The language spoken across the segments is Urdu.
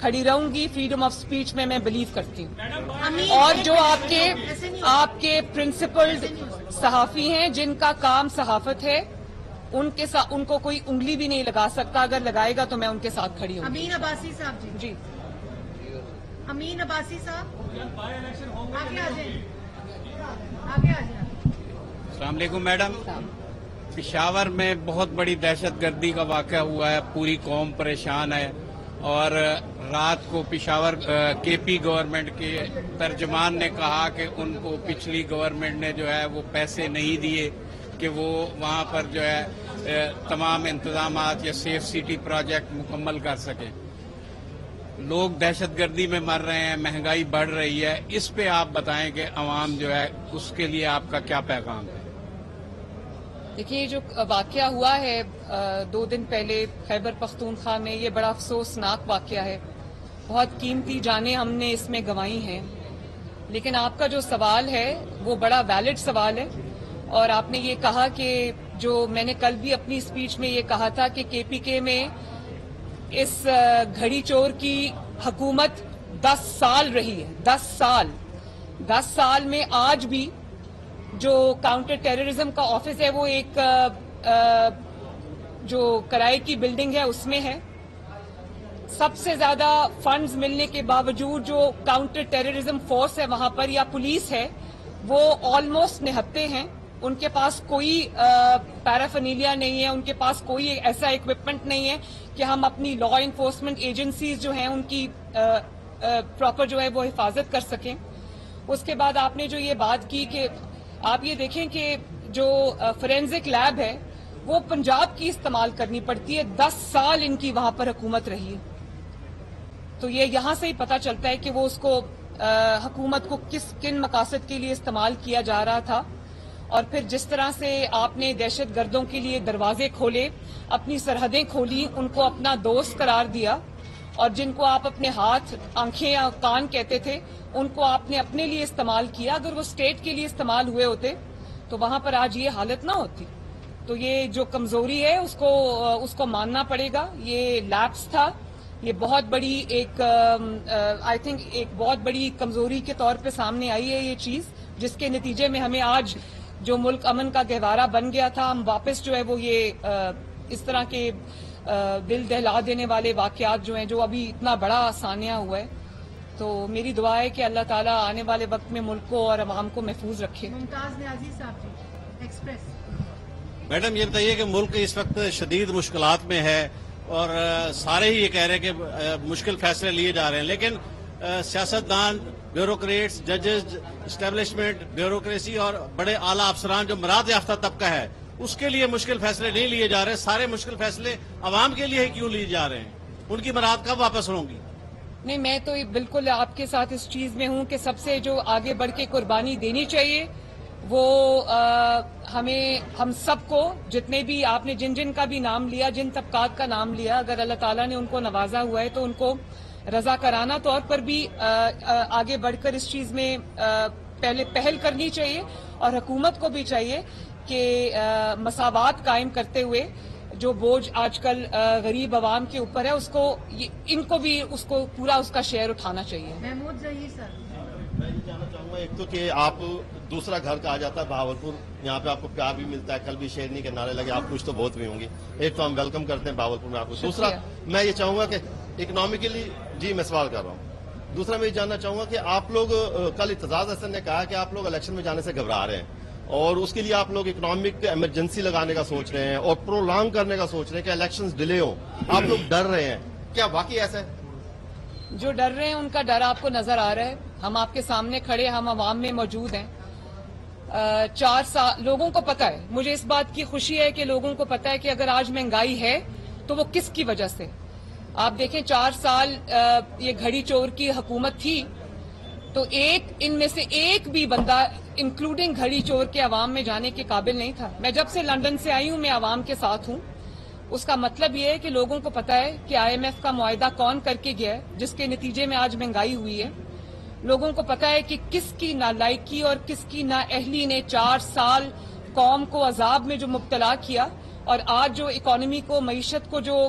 کھڑی رہوں گی. فریڈم آف اسپیچ میں بلیو کرتی ہوں. امین اور جو ایسے نہیں ہوتا. آپ کے پرنسپلڈ صحافی ہیں جن کا کام صحافت ہے, ان کو کوئی انگلی بھی نہیں لگا سکتا. اگر لگائے گا تو میں ان کے ساتھ کھڑی ہوں. امین عباسی صاحب جی. جی امین عباسی صاحب آگے آ جائیں. آگے آ جائیں. السلام علیکم میڈم. پشاور میں بہت بڑی دہشت گردی کا واقعہ ہوا ہے, پوری قوم پریشان ہے, اور رات کو پشاور کے پی گورنمنٹ کے ترجمان نے کہا کہ ان کو پچھلی گورنمنٹ نے جو ہے وہ پیسے نہیں دیے کہ وہ وہاں پر جو ہے تمام انتظامات یا سیف سٹی پروجیکٹ مکمل کر سکیں. لوگ دہشت گردی میں مر رہے ہیں, مہنگائی بڑھ رہی ہے, اس پہ آپ بتائیں کہ عوام جو ہے اس کے لیے آپ کا کیا پیغام ہے؟ دیکھیے, جو واقعہ ہوا ہے 2 دن پہلے خیبر پختونخوا میں, یہ بڑا افسوسناک واقعہ ہے. بہت قیمتی جانیں ہم نے اس میں گنوائی ہیں. لیکن آپ کا جو سوال ہے وہ بڑا ویلڈ سوال ہے, اور آپ نے یہ کہا کہ جو میں نے کل بھی اپنی اسپیچ میں یہ کہا تھا کہ کے پی کے میں اس گھڑی چور کی حکومت 10 سال رہی ہے. 10 سال میں آج بھی جو کاؤنٹر ٹیررزم کا آفس ہے وہ ایک جو کرائے کی بلڈنگ ہے اس میں ہے. سب سے زیادہ فنڈز ملنے کے باوجود جو کاؤنٹر ٹیررزم فورس ہے وہاں پر یا پولیس ہے وہ آلموسٹ نہتے ہیں. ان کے پاس کوئی پیرافنیلیا نہیں ہے, ان کے پاس کوئی ایسا اکوپمنٹ نہیں ہے کہ ہم اپنی لا انفورسمنٹ ایجنسیز جو ہیں ان کی پراپر جو ہے وہ حفاظت کر سکیں. اس کے بعد آپ نے جو یہ بات کی کہ آپ یہ دیکھیں کہ جو فورینزک لیب ہے وہ پنجاب کی استعمال کرنی پڑتی ہے. 10 سال ان کی وہاں پر حکومت رہی ہے. تو یہ یہاں سے ہی پتہ چلتا ہے کہ وہ اس کو حکومت کو کن مقاصد کے لیے استعمال کیا جا رہا تھا. اور پھر جس طرح سے آپ نے دہشت گردوں کے لیے دروازے کھولے, اپنی سرحدیں کھولی, ان کو اپنا دوست قرار دیا, اور جن کو آپ اپنے ہاتھ, آنکھیں یا کان کہتے تھے ان کو آپ نے اپنے لیے استعمال کیا. اگر وہ اسٹیٹ کے لیے استعمال ہوئے ہوتے تو وہاں پر آج یہ حالت نہ ہوتی. تو یہ جو کمزوری ہے اس کو ماننا پڑے گا. یہ لیپس تھا, یہ بہت بڑی ایک آئی تھنک ایک بہت بڑی کمزوری کے طور پہ سامنے آئی ہے یہ چیز, جس کے نتیجے میں ہمیں آج جو ملک امن کا گہوارہ بن گیا تھا, ہم واپس جو ہے وہ یہ اس طرح کے دل دہلا دینے والے واقعات جو ہیں جو ابھی اتنا بڑا سانیہ ہوا ہے. تو میری دعا ہے کہ اللہ تعالیٰ آنے والے وقت میں ملک کو اور عوام کو محفوظ رکھے. ممتاز نیازی صاحب جی, ایکسپریس. میڈم یہ بتائیے کہ ملک اس وقت شدید مشکلات میں ہے اور سارے ہی یہ کہہ رہے ہیں کہ مشکل فیصلے لیے جا رہے ہیں, لیکن سیاستدان, بیوروکریٹس, ججز, اسٹیبلشمنٹ, بیوروکریسی اور بڑے اعلیٰ افسران جو مراد یافتہ طبقہ ہے اس کے لیے مشکل فیصلے نہیں لیے جا رہے. سارے مشکل فیصلے عوام کے لیے ہی کیوں لیے جا رہے ہیں؟ ان کی مراد کب واپس ہوں گی؟ نہیں, میں تو بالکل آپ کے ساتھ اس چیز میں ہوں کہ سب سے جو آگے بڑھ کے قربانی دینی چاہیے وہ ہم سب کو, جتنے بھی آپ نے جن کا بھی نام لیا, جن طبقات کا نام لیا, اگر اللہ تعالیٰ نے ان کو نوازا ہوا ہے تو ان کو رضاکارانہ طور پر بھی آگے بڑھ کر اس چیز میں پہلے پہل کرنی چاہیے, اور حکومت کو بھی چاہیے کہ مساوات قائم کرتے ہوئے جو بوجھ آج کل غریب عوام کے اوپر ہے ان کو بھی اس کو پورا اس کا شیئر اٹھانا چاہیے. محمود ظہیر سر. میں یہ کہنا چاہوں گا, ایک تو کہ آپ دوسرا گھر کہا جاتا ہے بہاولپور, یہاں پہ آپ کو پیار بھی ملتا ہے. کل بھی شیرنی کے نعرے لگے, آپ کچھ تو بہت بھی ہوں گے. ایک تو ہم ویلکم کرتے ہیں بہاولپور میں آپ کو. دوسرا میں یہ چاہوں گا کہ اکنامکلی, جی میں سوال کر رہا ہوں, دوسرا میں یہ جاننا چاہوں گا کہ آپ لوگ, کل اعتزاز احسن نے کہا کہ آپ لوگ الیکشن میں جانے سے گھبرا رہے ہیں اور اس کے لیے آپ لوگ اکنامک ایمرجنسی لگانے کا سوچ رہے ہیں اور پرولانگ کرنے کا سوچ رہے ہیں کہ الیکشنز ڈیلے ہوں. آپ لوگ ڈر رہے ہیں, کیا واقعی ایسا ہے؟ جو ڈر رہے ہیں ان کا ڈر آپ کو نظر آ رہا ہے. ہم آپ کے سامنے کھڑے, ہم عوام میں موجود ہیں. 4 سال لوگوں کو پتا ہے, مجھے اس بات کی خوشی ہے کہ لوگوں کو پتا ہے کہ اگر آج مہنگائی ہے تو وہ کس کی وجہ سے. آپ دیکھیں 4 سال یہ گھڑی چور کی حکومت تھی تو ان میں سے ایک بھی بندہ انکلوڈنگ گھڑی چور کے عوام میں جانے کے قابل نہیں تھا. میں جب سے لندن سے آئی ہوں میں عوام کے ساتھ ہوں. اس کا مطلب یہ ہے کہ لوگوں کو پتا ہے کہ IMF کا معاہدہ کون کر کے گیا ہے جس کے نتیجے میں آج مہنگائی ہوئی ہے. لوگوں کو پتا ہے کہ کس کی نالائکی اور کس کی نااہلی نے 4 سال قوم کو عذاب میں جو مبتلا کیا, اور آج جو اکانومی کو, معیشت کو جو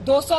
200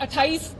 28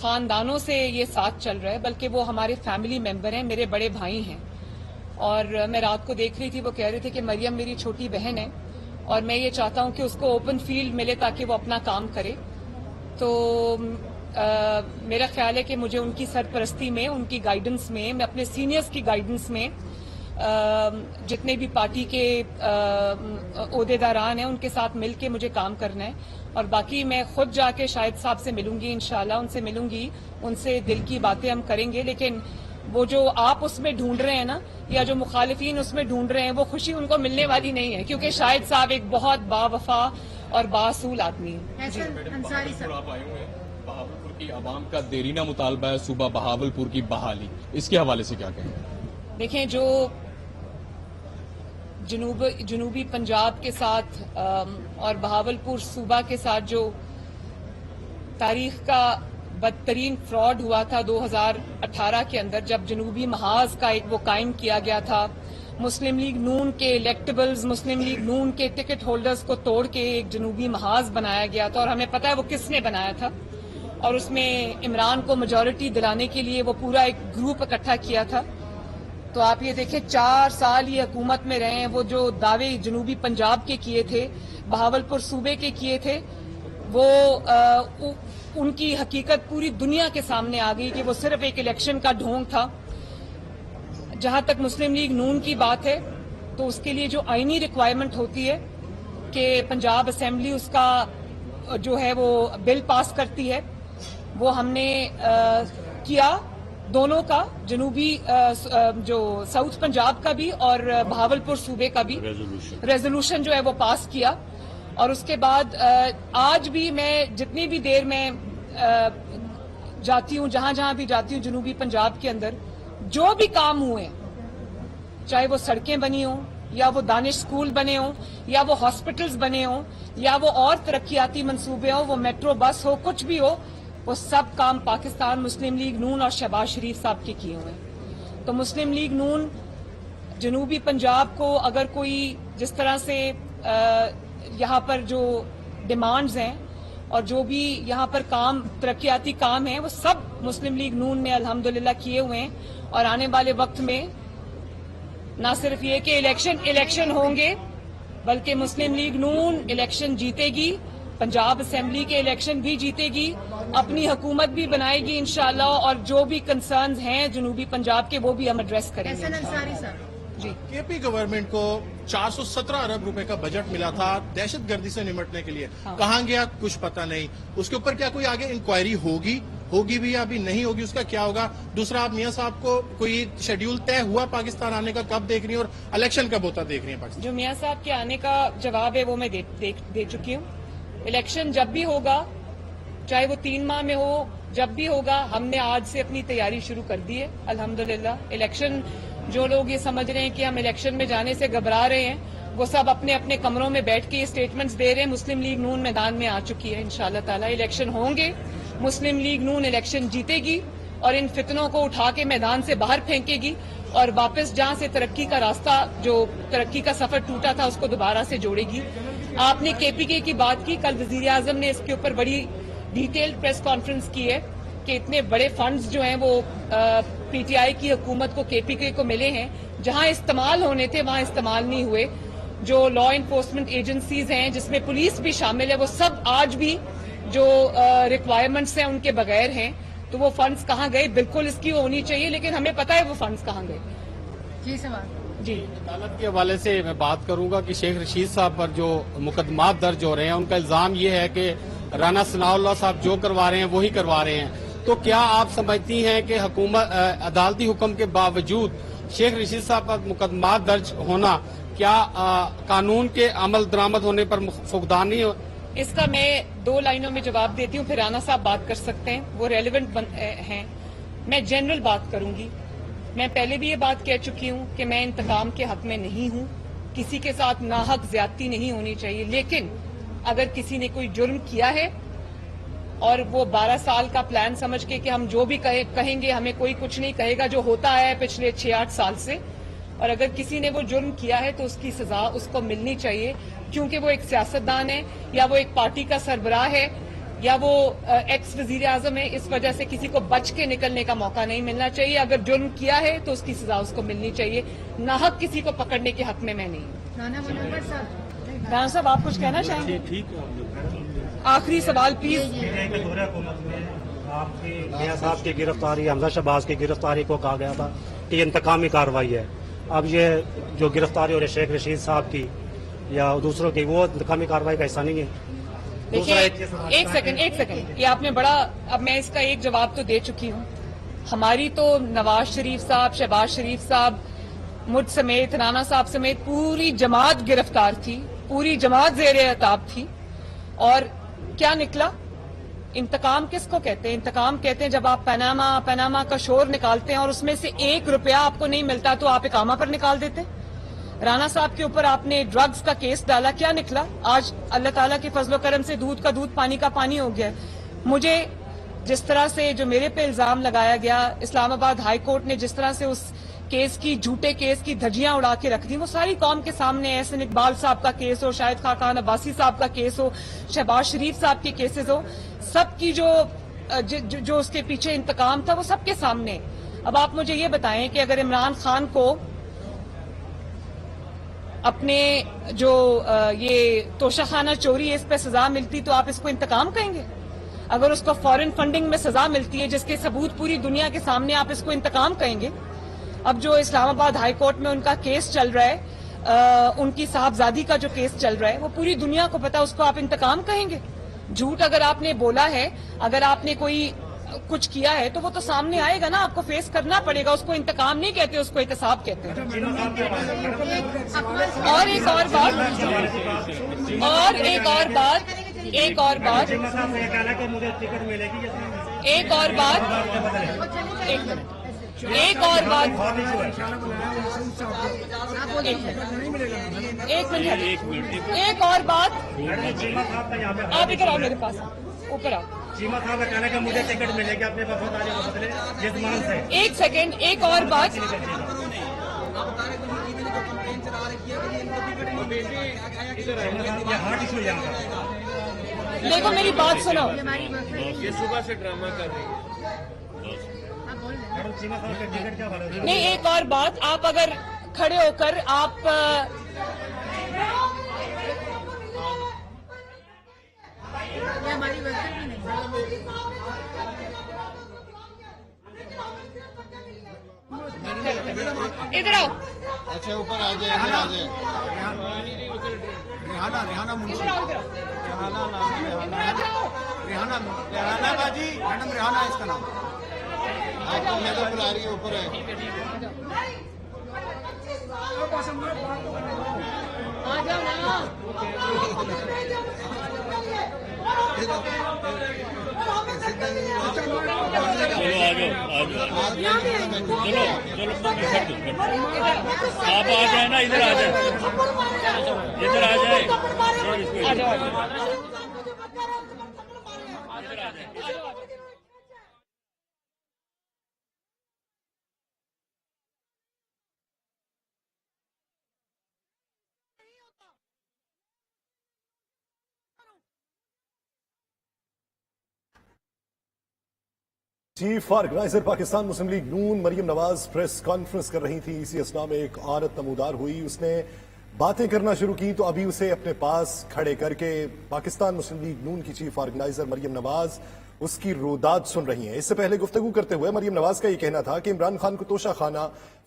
خاندانوں سے یہ ساتھ چل رہا ہے، بلکہ وہ ہمارے فیملی ممبر ہیں، میرے بڑے بھائی ہیں. اور میں رات کو دیکھ رہی تھی، وہ کہہ رہے تھے کہ مریم میری چھوٹی بہن ہے اور میں یہ چاہتا ہوں کہ اس کو اوپن فیلڈ ملے تاکہ وہ اپنا کام کرے. تو میرا خیال ہے کہ مجھے ان کی سرپرستی میں، ان کی گائیڈنس میں، میں اپنے سینئرز کی گائیڈنس میں جتنے بھی پارٹی کے عہدیداران ہیں ان کے ساتھ مل کے مجھے کام کرنا ہے. اور باقی میں خود جا کے شاہد صاحب سے ملوں گی، انشاءاللہ ان سے ملوں گی، ان سے دل کی باتیں ہم کریں گے. لیکن وہ جو آپ اس میں ڈھونڈ رہے ہیں نا، یا جو مخالفین اس میں ڈھونڈ رہے ہیں، وہ خوشی ان کو ملنے والی نہیں ہے، کیونکہ شاہد صاحب ایک بہت باوفا اور بااصول آدمی ہیں. حسن انصاری صاحب. آپ آئے ہوئے ہیں، بہاولپور کی عوام کا دیرینہ مطالبہ ہے صوبہ بہاولپور کی بحالی، اس کے حوالے سے کیا کہیں؟ دیکھیں، جو جنوبی پنجاب کے ساتھ اور بہاولپور صوبہ کے ساتھ جو تاریخ کا بدترین فراڈ ہوا تھا 2018 کے اندر، جب جنوبی محاذ کا ایک وہ قائم کیا گیا تھا، مسلم لیگ نون کے الیکٹیبلز، مسلم لیگ نون کے ٹکٹ ہولڈرز کو توڑ کے ایک جنوبی محاذ بنایا گیا تھا. اور ہمیں پتہ ہے وہ کس نے بنایا تھا، اور اس میں عمران کو میجورٹی دلانے کے لیے وہ پورا ایک گروپ اکٹھا کیا تھا. تو آپ یہ دیکھیں 4 سال یہ حکومت میں رہے ہیں، وہ جو دعوے جنوبی پنجاب کے کیے تھے، بہاولپور صوبے کے کیے تھے، وہ ان کی حقیقت پوری دنیا کے سامنے آ گئی کہ وہ صرف ایک الیکشن کا ڈھونگ تھا. جہاں تک مسلم لیگ نون کی بات ہے تو اس کے لیے جو آئینی ریکوائرمنٹ ہوتی ہے کہ پنجاب اسمبلی اس کا جو ہے وہ بل پاس کرتی ہے، وہ ہم نے کیا دونوں کا، جنوبی جو ساؤتھ پنجاب کا بھی اور بہاولپور صوبے کا بھی ریزولوشن جو ہے وہ پاس کیا. اور اس کے بعد آج بھی میں جتنی بھی دیر میں جاتی ہوں، جہاں بھی جاتی ہوں جنوبی پنجاب کے اندر، جو بھی کام ہوئے، چاہے وہ سڑکیں بنی ہوں یا وہ دانش سکول بنے ہوں یا وہ ہاسپٹلز بنے ہوں یا وہ اور ترقیاتی منصوبے ہوں، وہ میٹرو بس ہو، کچھ بھی ہو، وہ سب کام پاکستان مسلم لیگ نون اور شہباز شریف صاحب کے کیے ہوئے ہیں. تو مسلم لیگ نون جنوبی پنجاب کو اگر کوئی جس طرح سے یہاں پر جو ڈیمانڈز ہیں اور جو بھی یہاں پر کام ترقیاتی کام ہیں، وہ سب مسلم لیگ نون نے الحمدللہ کیے ہوئے ہیں. اور آنے والے وقت میں نہ صرف یہ کہ الیکشن ہوں گے، بلکہ مسلم لیگ نون الیکشن جیتے گی، پنجاب اسمبلی کے الیکشن بھی جیتے گی، اپنی حکومت بھی بنائے گی انشاءاللہ، اور جو بھی کنسرنز ہیں جنوبی پنجاب کے وہ بھی ہم ایڈریس کریں گے. حسن انصاری صاحب. جی، کے پی گورنمنٹ کو 417 ارب روپے کا بجٹ ملا تھا دہشت گردی سے نمٹنے کے لیے، کہاں گیا کچھ پتہ نہیں. اس کے اوپر کیا کوئی آگے انکوائری ہوگی بھی یا ابھی نہیں ہوگی، اس کا کیا ہوگا؟ دوسرا، آپ میاں صاحب کو کوئی شیڈیول طے ہوا پاکستان آنے کا، کب دیکھ رہی ہیں، اور الیکشن کب ہوتا دیکھ رہی ہیں پاکستان؟ جو میاں صاحب کے آنے کا جواب ہے وہ میں دے چکی ہوں. الیکشن جب بھی ہوگا، چاہے وہ 3 ماہ میں ہو، جب بھی ہوگا، ہم نے آج سے اپنی تیاری شروع کر دی ہے الحمدللہ. الیکشن، جو لوگ یہ سمجھ رہے ہیں کہ ہم الیکشن میں جانے سے گھبرا رہے ہیں، وہ سب اپنے اپنے کمروں میں بیٹھ کے یہ اسٹیٹمنٹس دے رہے ہیں. مسلم لیگ نون میدان میں آ چکی ہے انشاءاللہ تعالی. الیکشن ہوں گے، مسلم لیگ نون الیکشن جیتے گی اور ان فتنوں کو اٹھا کے میدان سے باہر پھینکے گی اور واپس جہاں سے ترقی کا راستہ، جو ترقی کا سفر ٹوٹا تھا، اس کو دوبارہ سے جوڑے گی. آپ نے کے پی کے کی بات کی، کل وزیر اعظم نے اس کے اوپر بڑی ڈیٹیل پریس کانفرنس کی ہے کہ اتنے بڑے فنڈز جو ہیں وہ پی ٹی آئی کی حکومت کو، کے پی کے کو ملے ہیں، جہاں استعمال ہونے تھے وہاں استعمال نہیں ہوئے. جو لا انفورسمنٹ ایجنسیز ہیں جس میں پولیس بھی شامل ہے، وہ سب آج بھی جو ریکوائرمنٹس ہیں ان کے بغیر ہیں. تو وہ فنڈز کہاں گئے؟ بالکل اس کی ہونی چاہیے، لیکن ہمیں پتہ ہے وہ فنڈز کہاں گئے. جی سوال. جی، عدالت کے حوالے سے میں بات کروں گا کہ شیخ رشید صاحب پر جو مقدمات درج ہو رہے ہیں، ان کا الزام یہ ہے کہ رانا ثناء اللہ صاحب جو کروا رہے ہیں وہی کروا رہے ہیں. تو کیا آپ سمجھتی ہیں کہ حکومت عدالتی حکم کے باوجود شیخ رشید صاحب پر مقدمات درج ہونا کیا قانون کے عمل درآمد ہونے پر فقدان نہیں ہو؟ اس کا میں 2 لائنوں میں جواب دیتی ہوں، پھر رانا صاحب بات کر سکتے ہیں، وہ ریلیونٹ ہیں. میں جنرل بات کروں گی. میں پہلے بھی یہ بات کہہ چکی ہوں کہ میں انتقام کے حق میں نہیں ہوں، کسی کے ساتھ ناحق زیادتی نہیں ہونی چاہیے. لیکن اگر کسی نے کوئی جرم کیا ہے اور وہ 12 سال کا پلان سمجھ کے کہ ہم جو بھی کہیں گے ہمیں کوئی کچھ نہیں کہے گا، جو ہوتا ہے پچھلے 6-8 سال سے، اور اگر کسی نے وہ جرم کیا ہے تو اس کی سزا اس کو ملنی چاہیے، کیونکہ وہ ایک سیاستدان ہے یا وہ ایک پارٹی کا سربراہ ہے یا وہ ایکس وزیر اعظم ہے، اس وجہ سے کسی کو بچ کے نکلنے کا موقع نہیں ملنا چاہیے. اگر جرم کیا ہے تو اس کی سزا اس کو ملنی چاہیے. ناحق کسی کو پکڑنے کے حق میں نہیں ہوں. رانا منور صاحب رانا صاحب آپ کچھ کہنا چاہیں گے؟ آخری سوال پلیز. آپ کی میاں صاحب کی گرفتاری، حمزہ شہباز کی گرفتاری کو کہا گیا تھا کہ یہ انتقامی کارروائی ہے. اب یہ جو گرفتاری ہو رہی ہے شیخ رشید صاحب کی یا دوسروں کی، وہ انتقامی کارروائی کا حصہ نہیں ہے؟ دیکھیے ایک سیکنڈ، یہ آپ نے بڑا، اب میں اس کا ایک جواب تو دے چکی ہوں. ہماری تو نواز شریف صاحب، شہباز شریف صاحب، مجھ سمیت، رانا صاحب سمیت پوری جماعت گرفتار تھی، پوری جماعت زیر اعتاب تھی. اور کیا نکلا؟ انتقام کس کو کہتے ہیں؟ انتقام کہتے ہیں جب آپ پیناما کا شور نکالتے ہیں اور اس میں سے 1 روپیہ آپ کو نہیں ملتا تو آپ اقامہ پر نکال دیتے. رانا صاحب کے اوپر آپ نے ڈرگز کا کیس ڈالا، کیا نکلا؟ آج اللہ تعالیٰ کے فضل و کرم سے دودھ کا دودھ، پانی کا پانی ہو گیا. مجھے جس طرح سے جو میرے پہ الزام لگایا گیا، اسلام آباد ہائی کورٹ نے جس طرح سے اس کیس کی، جھوٹے کیس کی دھجیاں اڑا کے رکھ دی، وہ ساری قوم کے سامنے. احسن اقبال صاحب کا کیس ہو، شاہد خاقان عباسی صاحب کا کیس ہو، شہباز شریف صاحب کے کیسز ہو، سب کی جو اس کے پیچھے انتقام تھا وہ سب کے سامنے. اب آپ مجھے یہ بتائیں کہ اگر عمران خان کو اپنے جو یہ توشہ خانہ چوری ہے اس پہ سزا ملتی تو آپ اس کو انتقام کہیں گے؟ اگر اس کو فورن فنڈنگ میں سزا ملتی ہے جس کے ثبوت پوری دنیا کے سامنے، آپ اس کو انتقام کہیں گے؟ اب جو اسلام آباد ہائی کورٹ میں ان کا کیس چل رہا ہے، ان کی صاحبزادی کا جو کیس چل رہا ہے، وہ پوری دنیا کو پتا، اس کو آپ انتقام کہیں گے؟ جھوٹ اگر آپ نے بولا ہے، اگر آپ نے کوئی کچھ کیا ہے تو وہ تو سامنے آئے گا نا، آپ کو فیس کرنا پڑے گا. اس کو انتقام نہیں کہتے، اس کو احتساب کہتے ہیں. اور ایک اور بات، آپ ادھر آؤ میرے پاس، اوپر آؤ. چیمہ صاحب کا کہنا ہے کہ مجھے ٹکٹ ملے گی اپنے وفاداری کو بدلے جسمان سے. ایک سیکنڈ، ایک اور بات. دیکھو میری بات سنو، یہ صبح سے ڈرامہ کر رہی ہے. نہیں، ایک اور بات، آپ اگر کھڑے ہو کر آپ ہماری ورکر بھی نہیں. ادھر آؤ. اچھا اوپر آ جائے، ادھر آ جائے. ریحانہ باجی، میڈم ریحانہ اس کا نام. آپ کو میڈم بلا رہی ہے، اوپر ہے. آ جاؤ نا. آپ آ جائیں نا، ادھر آ جائیں، ادھر آ جائیں. چیف آرگنائزر پاکستان مسلم لیگ نون مریم نواز پریس کانفرنس کر رہی تھی. اسی اسنا میں ایک عورت نمودار ہوئی، اس نے باتیں کرنا شروع کی تو ابھی اسے اپنے پاس کھڑے کر کے پاکستان مسلم لیگ نون کی چیف آرگنائزر مریم نواز اس کی روداد سن رہی ہیں. اس سے پہلے گفتگو کرتے ہوئے مریم نواز کا یہ کہنا تھا کہ عمران خان کو توشہ خانہ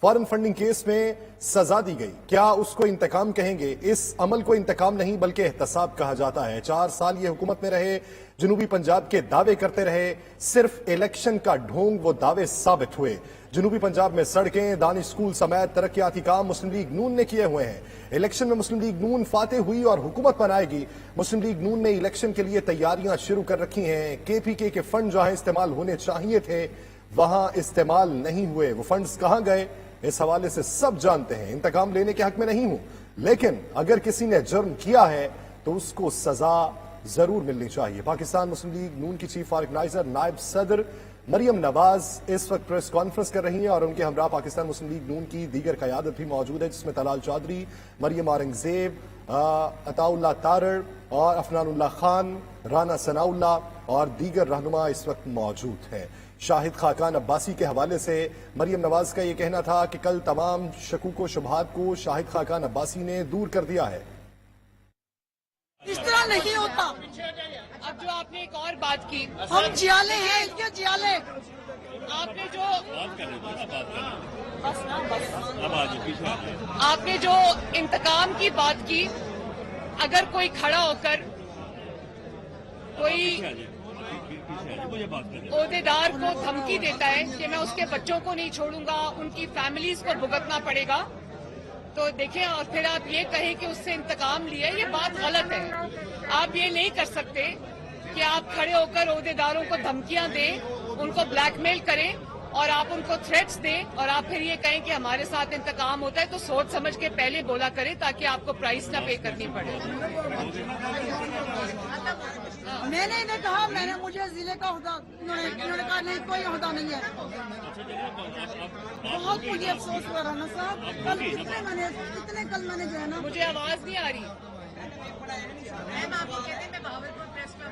فارن فنڈنگ کیس میں سزا دی گئی، کیا اس کو انتقام کہیں گے؟ اس عمل کو انتقام نہیں بلکہ احتساب کہا جاتا ہے. 4 سال یہ حکومت میں رہے، جنوبی پنجاب کے دعوے کرتے رہے، صرف الیکشن کا ڈھونگ وہ دعوے ثابت ہوئے. جنوبی پنجاب میں سڑکیں، دانش اسکول سمیت ترقیاتی کام مسلم لیگ نون نے کیے ہوئے ہیں. الیکشن میں مسلم لیگ نون فاتح ہوئی اور حکومت بنائے گی. مسلم لیگ نون نے الیکشن کے لیے تیاریاں شروع کر رکھی ہیں. KPK کے فنڈ جہاں استعمال ہونے چاہیے تھے وہاں استعمال نہیں ہوئے. وہ فنڈز کہاں گئے اس حوالے سے سب جانتے ہیں. انتقام لینے کے حق میں نہیں ہوں، لیکن اگر کسی نے جرم کیا ہے تو اس کو سزا ضرور ملنی چاہیے. پاکستان مسلم لیگ نون کی چیف آرگنائزر نائب صدر مریم نواز اس وقت پریس کانفرنس کر رہی ہیں اور ان کے ہمراہ پاکستان مسلم لیگ نون کی دیگر قیادت بھی موجود ہے، جس میں طلال چودھری، مریم اورنگزیب، عطا اللہ تارڑ اور افنان اللہ خان، رانا ثناء اللہ اور دیگر رہنما اس وقت موجود ہیں۔ شاہد خاقان عباسی کے حوالے سے مریم نواز کا یہ کہنا تھا کہ کل تمام شکوک و شبہات کو شاہد خاقان عباسی نے دور کر دیا ہے۔ اس طرح نہیں ہوتا، اب جو آپ نے ایک اور بات کی، ہم جیالے ہیں، اس کے جیالے۔ آپ نے جو انتقام کی بات کی، اگر کوئی کھڑا ہو کر کوئی عہدیدار کو دھمکی دیتا ہے کہ میں اس کے بچوں کو نہیں چھوڑوں گا، ان کی فیملیز کو بھگتنا پڑے گا، تو دیکھیں اور پھر آپ یہ کہیں کہ اس سے انتقام لیا، یہ بات غلط ہے۔ آپ یہ نہیں کر سکتے کہ آپ کھڑے ہو کر عہدیداروں کو دھمکیاں دیں، ان کو بلیک میل کریں اور آپ ان کو تھریٹس دیں اور آپ پھر یہ کہیں کہ ہمارے ساتھ انتقام ہوتا ہے، تو سوچ سمجھ کے پہلے بولا کریں تاکہ آپ کو پرائز نہ پے کرنی پڑے۔ میں نے انہیں کہا، مجھے ضلع کا عہدہ، انہوں نے کہا نہیں کوئی عہدہ نہیں ہے۔ بہت مجھے افسوس ہوا رانا صاحب، کل میں نے جو ہے نا، مجھے آواز نہیں آ رہی۔ میم آپ کو کہتے ہیں میں بہاولپور پریس میں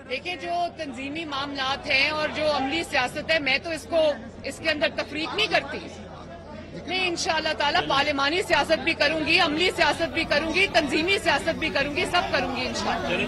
دیکھیں، جو تنظیمی معاملات ہیں اور جو عملی سیاست ہے، میں تو اس کے اندر تفریق نہیں کرتی۔ میں انشاءاللہ تعالی پارلیمانی سیاست بھی کروں گی، عملی سیاست بھی کروں گی، تنظیمی سیاست بھی کروں گی، سب کروں گی انشاءاللہ۔